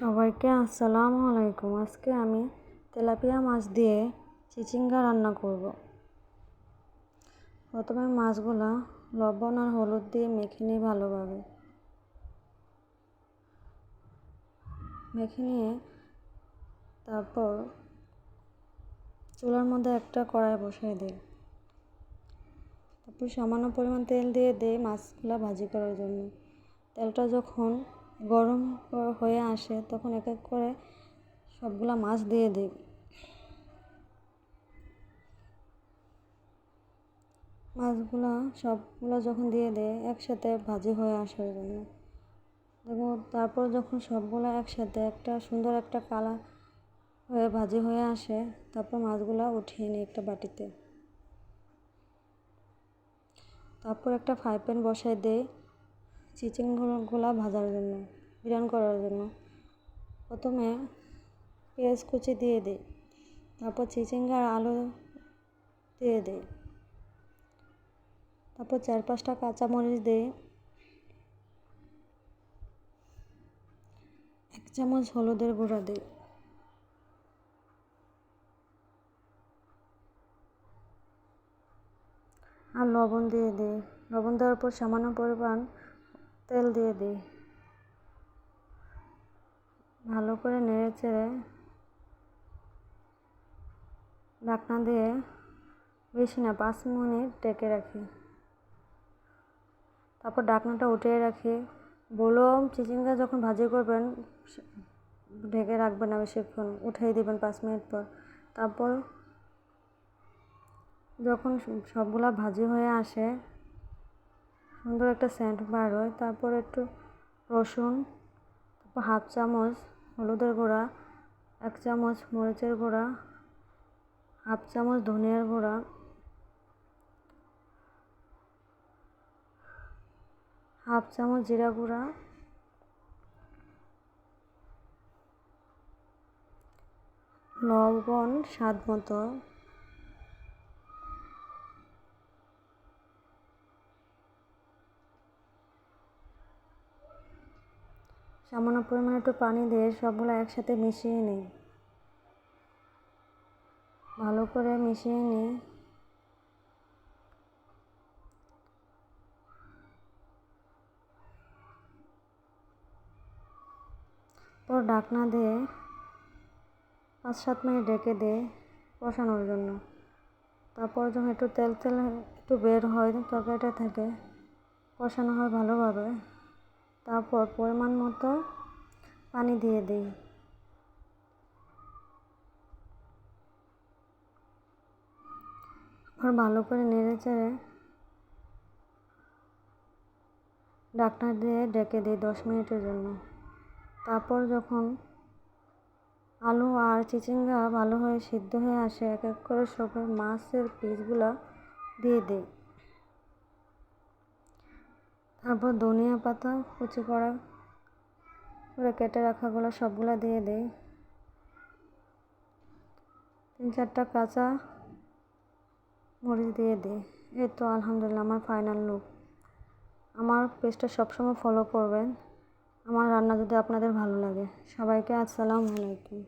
সবাইকে আসসালামু আলাইকুম। আজকে আমি তেলাপিয়া মাছ দিয়ে চিচিঙ্গা রান্না করব। প্রথমে মাছগুলা লবণ আর হলুদ দিয়ে মেখে নিই ভালোভাবে। মেখে নিয়ে তারপর চুলার মধ্যে একটা কড়াই বসাই দিই। তারপর সামান্য পরিমাণ তেল দিয়ে দিই মাছগুলা ভাজি করার জন্য। তেলটা যখন গরম হয়ে আসে তখন এক এক করে সবগুলা মাছ দিয়ে দিই। মাছগুলা সবগুলো যখন দিয়ে দেয় একসাথে ভাজি হয়ে আসার জন্য দেখো, তারপর যখন সবগুলা একসাথে একটা সুন্দর একটা কালার হয়ে ভাজি হয়ে আসে তারপর মাছগুলা উঠিয়ে নিই একটা বাটিতে। তারপর একটা ফ্রাই প্যান বসাই দিই চিচিঙ্গাগুলা ভাজার জন্য, বিরিয়ানি করার জন্য। প্রথমে পেঁয়াজ কুচি দিয়ে দিই, তারপর চিচিঙ্গার আলু দিয়ে দিই, তারপর 4-5টা কাঁচামরিচ দিই, 1 চামচ হলুদের গুঁড়া দিই, আর লবণ দিয়ে দিই। লবণ দেওয়ার পর সামান্য পরিমাণ তেল দিয়ে দিই। ভালো করে নেড়ে চেড়ে ঢাকনা দিয়ে বেশি না 5 মিনিট ঢেকে রাখি। তারপর ঢাকনাটা উঠিয়ে রাখি। বললাম চিচিঙ্গা যখন ভাজি করবেন ঢেকে রাখবেন না বেশিক্ষণ, উঠিয়ে দিবেন 5 মিনিট পর। তারপর যখন সবগুলা ভাজি হয়ে আসে সুন্দর একটা সেন্ট বার হয়, তারপর একটু রসুন, তারপর 1/2 চামচ হলুদের গুঁড়া, 1 চামচ মরিচের গুঁড়া, 1/2 চামচ ধনিয়ার গুঁড়া, 1/2 চামচ জিরা গুঁড়া, লবণ স্বাদ মতো, সামান্য পরিমাণে একটু পানি দিয়ে সবগুলো একসাথে মিশিয়ে নিই। ভালো করে মিশিয়ে নিই। পর ঢাকনা দিয়ে 5-7 মিনিট ঢেকে দিই কষানোর জন্য। তারপর যখন একটু তেল একটু বের হয় তরকারিটা থেকে কষানো হয় ভালোভাবে, তারপর পরিমাণ মতো পানি দিয়ে দিই। আর ভালো করে নেড়ে চেড়ে ঢাকনা দিয়ে ঢেকে দিই 10 মিনিটের জন্য। তারপর যখন আলু আর চিচিঙ্গা ভালো হয়ে সিদ্ধ হয়ে আসে এক এক করে সব মাছের পিসগুলো দিয়ে দিই। তারপর ধনিয়া পাতা কুচি করা করে কেটে রাখাগুলো সবগুলো দিয়ে দিই। 3-4টা কাঁচা মরিচ দিয়ে দিই। এই তো আলহামদুলিল্লাহ আমার ফাইনাল লুক। আমার পেজটা সবসময় ফলো করবেন আমার রান্না যদি আপনাদের ভালো লাগে। সবাইকে আসসালামু আলাইকুম।